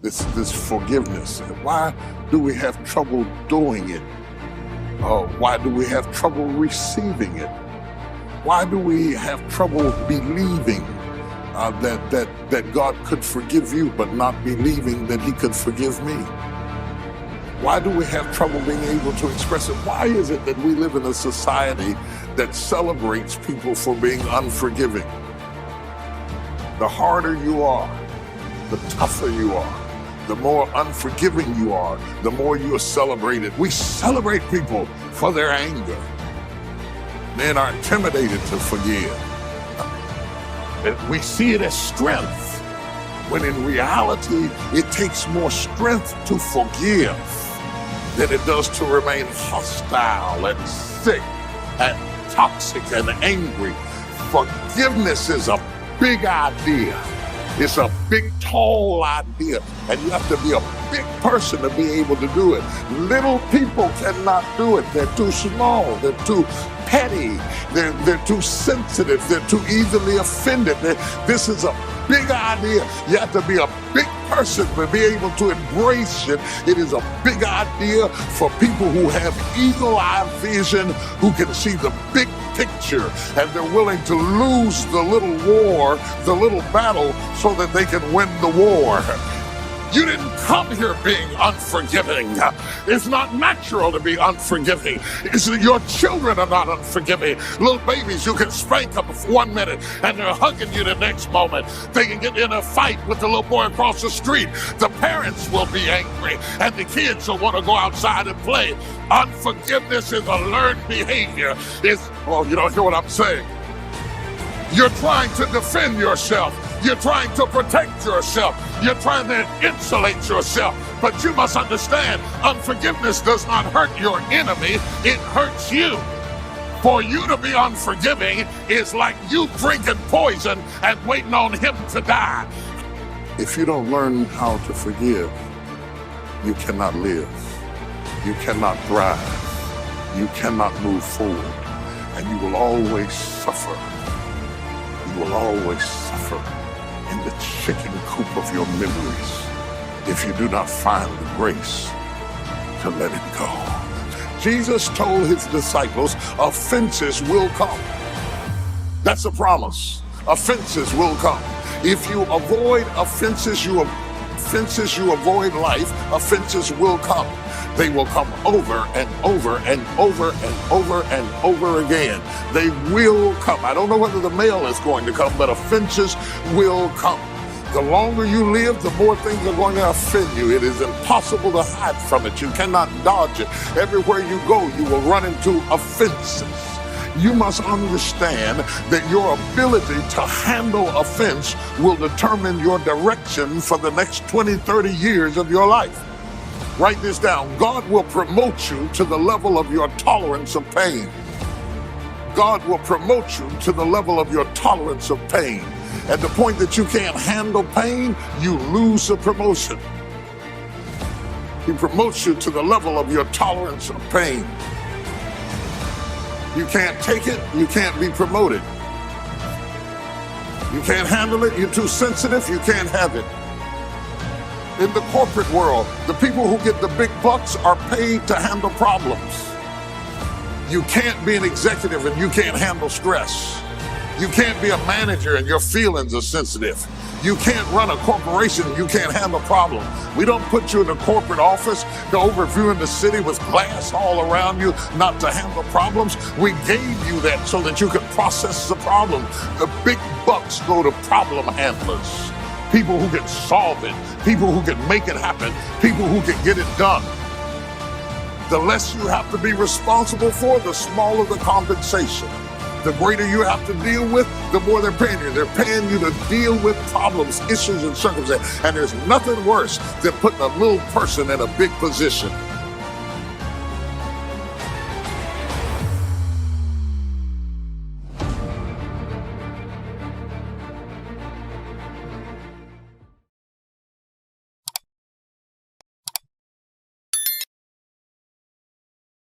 this forgiveness. Why do we have trouble doing it? Why do we have trouble receiving it? Why do we have trouble believing that God could forgive you, but not believing that he could forgive me? Why do we have trouble being able to express it? Why is it that we live in a society that celebrates people for being unforgiving? The harder you are, the tougher you are, the more unforgiving you are, the more you are celebrated. We celebrate people for their anger. Men are intimidated to forgive. We see it as strength, when in reality, it takes more strength to forgive than it does to remain hostile and sick and toxic and angry. Forgiveness is a big idea. It's a big, tall idea, and you have to be a big person to be able to do it. Little people cannot do it. They're too small. They're too petty. They're too sensitive. They're too easily offended. This is a big idea. You have to be a big person to be able to embrace it. It is a big idea for people who have eagle-eye vision, who can see the big picture, and they're willing to lose the little war, the little battle, so that they can win the war. You didn't come here being unforgiving. It's not natural to be unforgiving. It's that your children are not unforgiving. Little babies, you can spank them for 1 minute and they're hugging you the next moment. They can get in a fight with the little boy across the street. The parents will be angry and the kids will want to go outside and play. Unforgiveness is a learned behavior. You don't hear what I'm saying. You're trying to defend yourself. You're trying to protect yourself. You're trying to insulate yourself. But you must understand, unforgiveness does not hurt your enemy. It hurts you. For you to be unforgiving is like you drinking poison and waiting on him to die. If you don't learn how to forgive, you cannot live. You cannot thrive. You cannot move forward. And you will always suffer. You will always suffer in the chicken coop of your memories if you do not find the grace to let it go. Jesus told his disciples, offenses will come. That's a promise. Offenses will come. If you avoid offenses, you avoid life. Offenses will come. They will come over and over and over and over and over again. They will come. I don't know whether the mail is going to come, but offenses will come. The longer you live, the more things are going to offend you. It is impossible to hide from it. You cannot dodge it. Everywhere you go, you will run into offenses. You must understand that your ability to handle offense will determine your direction for the next 20, 30 years of your life. Write this down. God will promote you to the level of your tolerance of pain. God will promote you to the level of your tolerance of pain. At the point that you can't handle pain, you lose the promotion. He promotes you to the level of your tolerance of pain. You can't take it, you can't be promoted. You can't handle it, you're too sensitive, you can't have it. In the corporate world, the people who get the big bucks are paid to handle problems. You can't be an executive and you can't handle stress. You can't be a manager and your feelings are sensitive. You can't run a corporation and you can't handle problems. We don't put you in a corporate office to overviewing the city with glass all around you, not to handle problems. We gave you that so that you could process the problem. The big bucks go to problem handlers. People who can solve it, people who can make it happen, people who can get it done. The less you have to be responsible for, the smaller the compensation. The greater you have to deal with, the more they're paying you. They're paying you to deal with problems, issues, and circumstances. And there's nothing worse than putting a little person in a big position.